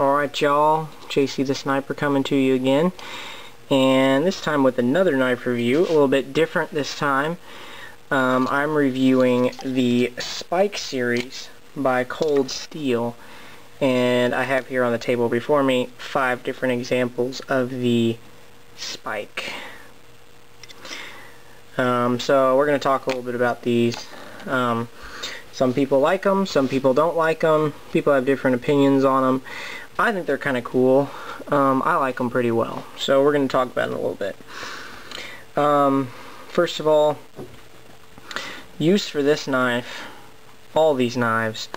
Alright y'all, JC the Sniper coming to you again, and this time with another knife review, a little bit different this time. I'm reviewing the Spike series by Cold Steel, and I have here on the table before me 5 different examples of the Spike. So we're going to talk a little bit about these. Some people like them, some people don't like them, people have different opinions on them. I think they're kind of cool. I like them pretty well, so we're going to talk about it a little bit. First of all, use for this knife, all these knives,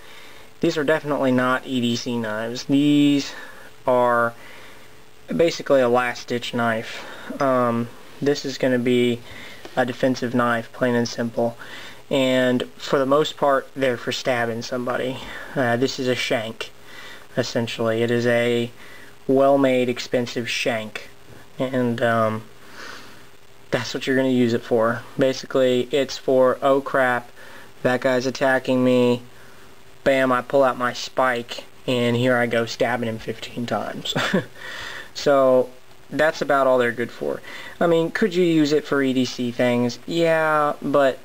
these are definitely not EDC knives. These are basically a last-ditch knife. This is going to be a defensive knife, plain and simple. And for the most part, they're for stabbing somebody. This is a shank, essentially. It is a well-made, expensive shank. And that's what you're going to use it for. Basically, it's for, oh crap, that guy's attacking me. Bam, I pull out my spike, and here I go stabbing him 15 times. So, that's about all they're good for. I mean, could you use it for EDC things? Yeah, but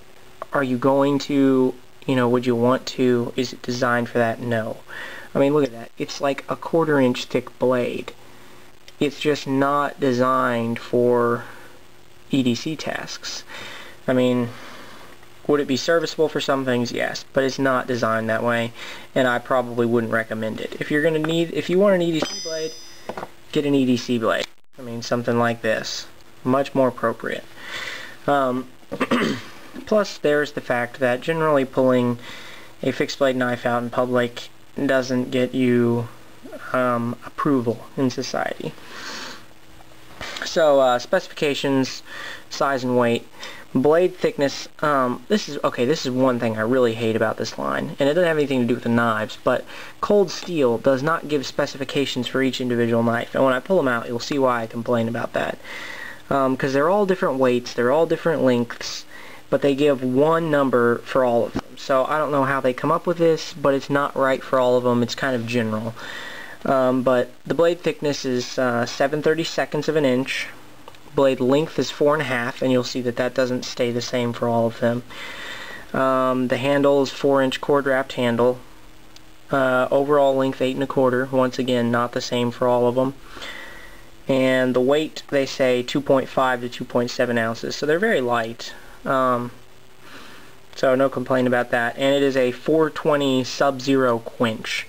are you going to, would you want to? Is it designed for that? No. I mean, look at that. It's like a 1/4 inch thick blade. It's just not designed for EDC tasks. I mean, would it be serviceable for some things? Yes, but it's not designed that way, and I probably wouldn't recommend it. If you want an EDC blade, get an EDC blade. I mean, something like this. Much more appropriate. Plus, there's the fact that generally pulling a fixed blade knife out in public doesn't get you approval in society. So, specifications, size and weight, blade thickness. This is one thing I really hate about this line, and it doesn't have anything to do with the knives, but Cold Steel does not give specifications for each individual knife, and when I pull them out, you'll see why I complain about that. Because they're all different weights, they're all different lengths, but they give one number for all of them. So I don't know how they come up with this, but it's not right for all of them. It's kind of general. But the blade thickness is 7/32 of an inch. Blade length is 4.5, and you'll see that that doesn't stay the same for all of them. The handle is 4-inch cord-wrapped handle. Overall length 8.25. Once again, not the same for all of them. And the weight, they say 2.5 to 2.7 ounces, so they're very light. So no complaint about that. And it is a 420 Sub-Zero quench.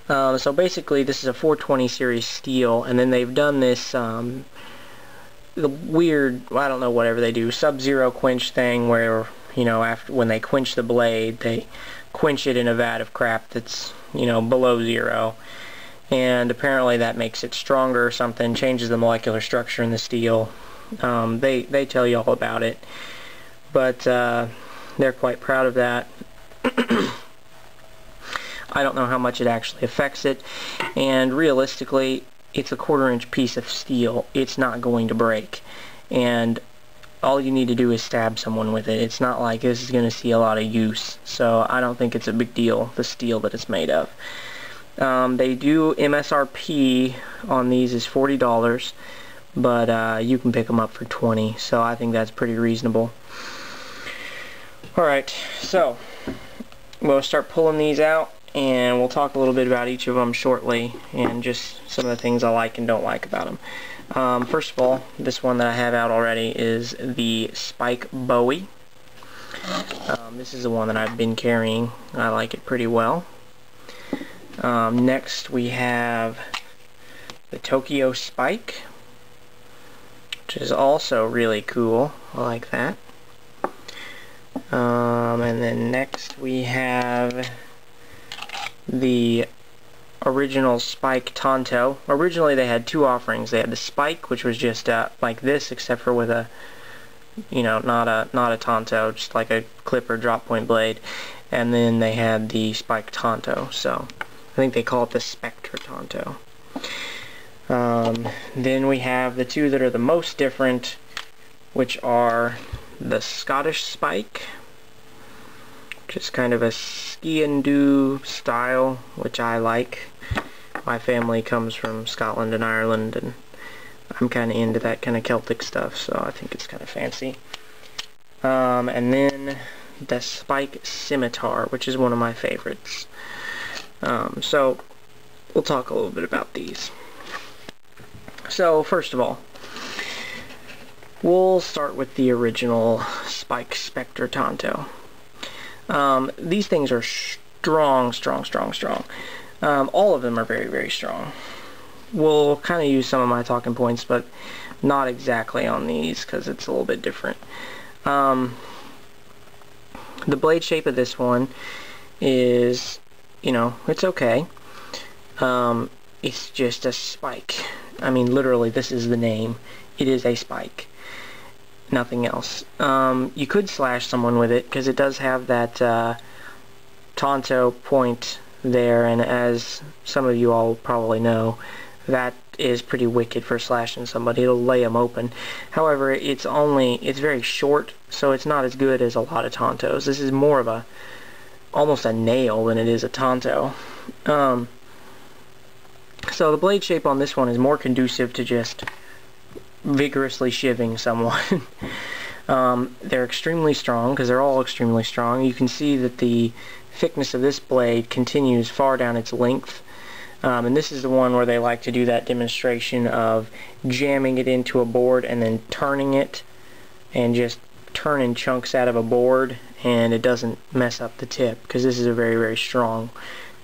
So basically this is a 420 series steel, and then they've done this the weird, I don't know, whatever they do, Sub-Zero quench thing where, when they quench the blade, they quench it in a vat of crap that's, below zero. And apparently that makes it stronger or something, changes the molecular structure in the steel. They tell you all about it. But they're quite proud of that. I don't know how much it actually affects it, and realistically, it's a 1/4 inch piece of steel. It's not going to break, and all you need to do is stab someone with it. It's not like this is going to see a lot of use, so I don't think it's a big deal, the steel that it's made of. They do MSRP on these is $40, but you can pick them up for $20, so I think that's pretty reasonable. Alright, so we'll start pulling these out, and we'll talk a little bit about each of them shortly, and just some of the things I like and don't like about them. First of all, this one that I have out already is the Spike Bowie. This is the one that I've been carrying. I like it pretty well. Next we have the Tokyo Spike, which is also really cool. I like that. And then next we have the original Spike Tonto. Originally they had 2 offerings. They had the Spike, which was just like this, except for with a, not a Tonto, just like a clip or drop point blade. And then they had the Spike Tonto. So I think they call it the Spectre Tonto. Then we have the 2 that are the most different, which are the Scottish Spike, which is kind of a ski and do style, which I like. My family comes from Scotland and Ireland, and I'm kind of into that kind of Celtic stuff, so I think it's kind of fancy. And then the spike scimitar, which is one of my favorites. So we'll talk a little bit about these. So first of all, we'll start with the original Spike Spectre Tonto. These things are strong. All of them are very, very strong. We'll kind of use some of my talking points, but not exactly on these because it's a little bit different. The blade shape of this one is, you know, it's okay. It's just a spike. I mean, literally, this is the name. It is a spike. Nothing else. You could slash someone with it because it does have that Tonto point there, and as some of you all probably know, that is pretty wicked for slashing somebody. It'll lay them open. However, it's very short, so it's not as good as a lot of Tontos. This is more of almost a nail than it is a Tonto. So the blade shape on this one is more conducive to just vigorously shivving someone. They're extremely strong, because they're all extremely strong. You can see that the thickness of this blade continues far down its length. And this is the one where they like to do that demonstration of jamming it into a board and then turning it and just turning chunks out of a board, and it doesn't mess up the tip, because this is a very, very strong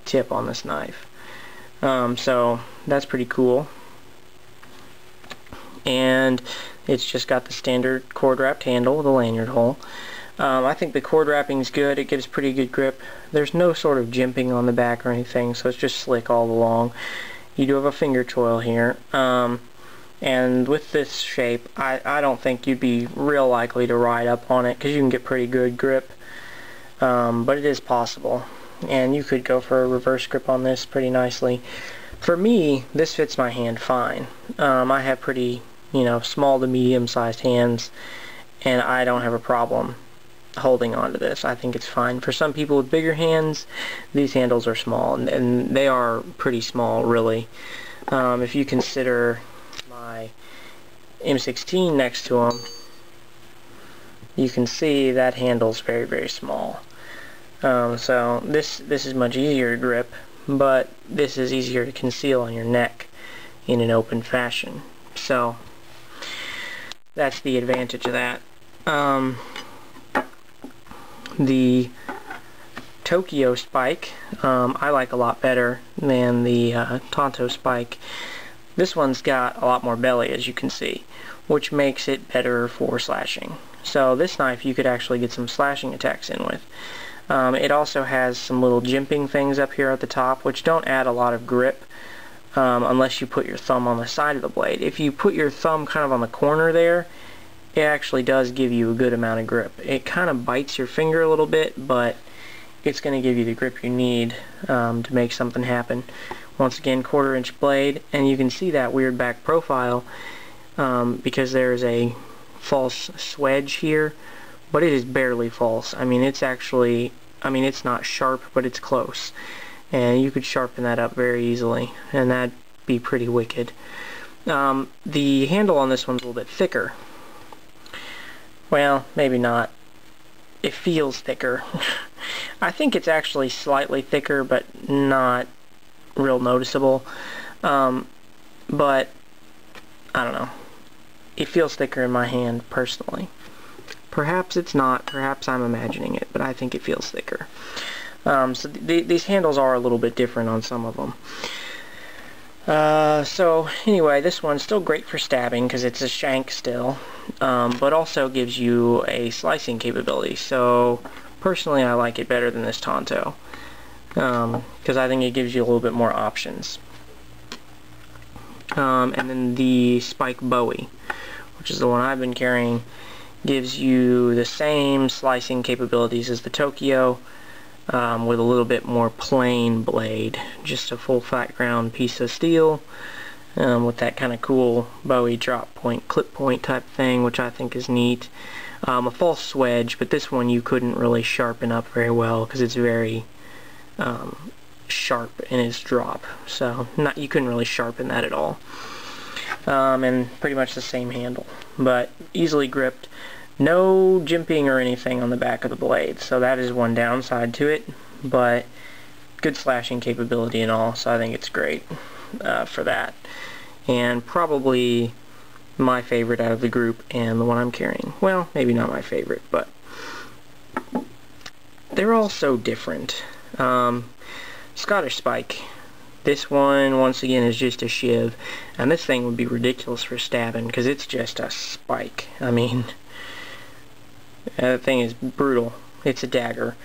tip on this knife. So that's pretty cool. And it's just got the standard cord wrapped handle with a lanyard hole. I think the cord wrapping is good. It gives pretty good grip. There's no sort of jimping on the back or anything, so it's just slick all along. You do have a finger choil here. And with this shape, I don't think you'd be real likely to ride up on it, because you can get pretty good grip. But it is possible. And you could go for a reverse grip on this pretty nicely. For me, this fits my hand fine. I have pretty, small to medium-sized hands, and I don't have a problem holding on to this. I think it's fine. For some people with bigger hands, these handles are small, and they are pretty small, really. If you consider my M16 next to them, you can see that handle's very, very small. So this is much easier to grip, but this is easier to conceal on your neck in an open fashion. So that's the advantage of that. The Tokyo spike I like a lot better than the Tonto spike. This one's got a lot more belly, as you can see, which makes it better for slashing. So this knife you could actually get some slashing attacks in with. It also has some little jimping things up here at the top, which don't add a lot of grip unless you put your thumb on the side of the blade. If you put your thumb kind of on the corner there, it actually does give you a good amount of grip. It kind of bites your finger a little bit, but it's going to give you the grip you need to make something happen. Once again, 1/4 inch blade, and you can see that weird back profile because there's a false swedge here, but it is barely false. I mean, it's actually, it's not sharp, but it's close. And you could sharpen that up very easily, and that'd be pretty wicked. The handle on this one's a little bit thicker. Well, maybe not. It feels thicker. I think it's actually slightly thicker, but not real noticeable. But, I don't know. It feels thicker in my hand, personally. Perhaps it's not, perhaps I'm imagining it, but I think it feels thicker. So these handles are a little bit different on some of them. So anyway, this one's still great for stabbing because it's a shank still, but also gives you a slicing capability. So personally, I like it better than this Tonto because I think it gives you a little bit more options. And then the Spike Bowie, which is the one I've been carrying, gives you the same slicing capabilities as the Tokyo, with a little bit more plain blade, just a full flat ground piece of steel with that kind of cool Bowie drop point, clip point type thing, which I think is neat. A false swedge, but this one you couldn't really sharpen up very well because it's very sharp in its drop, so you couldn't really sharpen that at all. And pretty much the same handle, but easily gripped. No jimping or anything on the back of the blade, so that is one downside to it, but good slashing capability and all, so I think it's great for that. And probably my favorite out of the group and the one I'm carrying. Well, maybe not my favorite, but they're all so different. Scottish Spike. This one, once again, is just a shiv, and this thing would be ridiculous for stabbing, because it's just a spike. I mean, that thing is brutal. It's a dagger.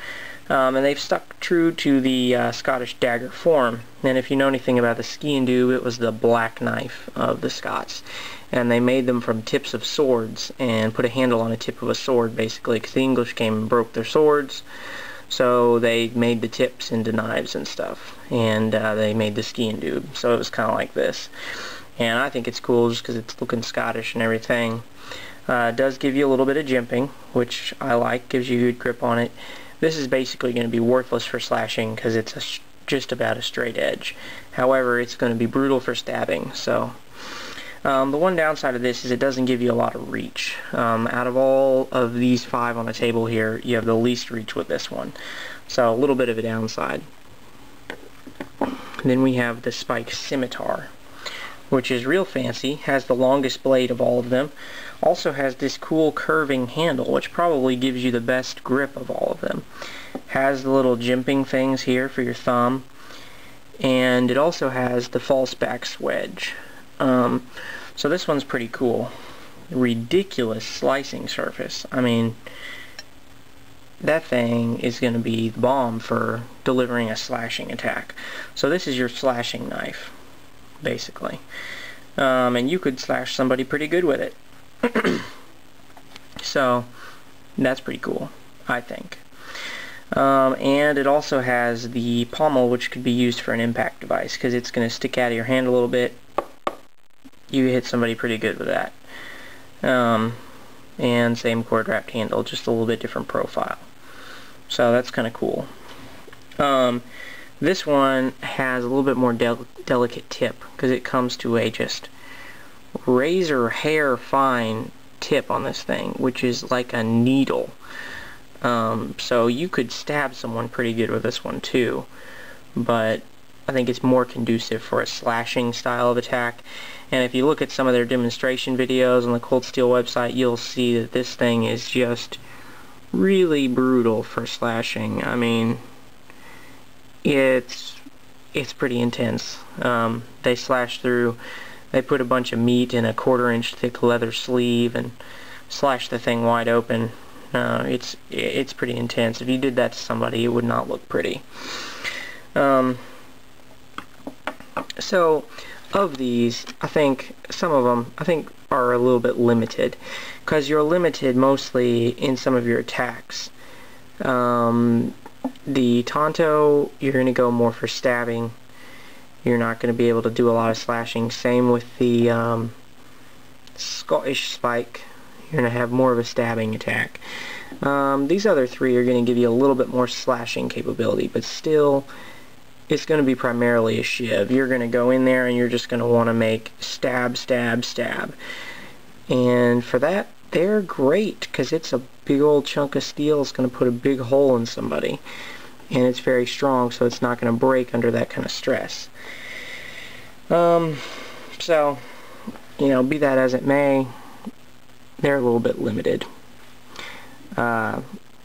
And they've stuck true to the Scottish dagger form, and if you know anything about the Ski-and-Do, it was the black knife of the Scots. And they made them from tips of swords, and put a handle on the tip of a sword, basically, because the English came and broke their swords. So they made the tips into knives and stuff, and they made the Ski-and-Do, so it was kind of like this. And I think it's cool just because it's looking Scottish and everything. It does give you a little bit of jimping, which I like, gives you a good grip on it. This is basically going to be worthless for slashing because it's just about a straight edge. However, it's going to be brutal for stabbing, so... the one downside of this is it doesn't give you a lot of reach. Out of all of these 5 on the table here, you have the least reach with this one. So a little bit of a downside. Then we have the Spike Scimitar, which is real fancy, has the longest blade of all of them. Also has this cool curving handle, which probably gives you the best grip of all of them. Has the little jimping things here for your thumb. And it also has the false back swedge. So this one's pretty cool. Ridiculous slicing surface. I mean, that thing is going to be the bomb for delivering a slashing attack. So this is your slashing knife, basically. And you could slash somebody pretty good with it. So, that's pretty cool, I think. And it also has the pommel, which could be used for an impact device, because it's going to stick out of your hand a little bit. You hit somebody pretty good with that. And same cord wrapped handle, just a little bit different profile. So that's kind of cool. This one has a little bit more delicate tip, because it comes to a just razor hair fine tip on this thing, which is like a needle. So you could stab someone pretty good with this one too, but I think it's more conducive for a slashing style of attack. And if you look at some of their demonstration videos on the Cold Steel website, you'll see that this thing is just really brutal for slashing. I mean, it's pretty intense. They slash through, they put a bunch of meat in a 1/4 inch thick leather sleeve and slash the thing wide open. It's pretty intense. If you did that to somebody, it would not look pretty. So, of these, I think some of them, are a little bit limited, because you're limited mostly in some of your attacks. The Tonto, you're going to go more for stabbing. You're not going to be able to do a lot of slashing. Same with the Scottish Spike. You're going to have more of a stabbing attack. These other 3 are going to give you a little bit more slashing capability, but still, it's going to be primarily a shiv. You're going to go in there and you're just going to want to make stab, stab, stab. And for that, they're great, because it's a big old chunk of steel. It's going to put a big hole in somebody. And it's very strong, so it's not going to break under that kind of stress. So, you know, be that as it may, they're a little bit limited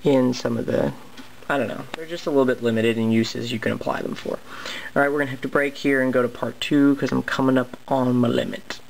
in some of the, I don't know, they're just a little bit limited in uses you can apply them for. Alright, we're going to have to break here and go to part 2, because I'm coming up on my limit.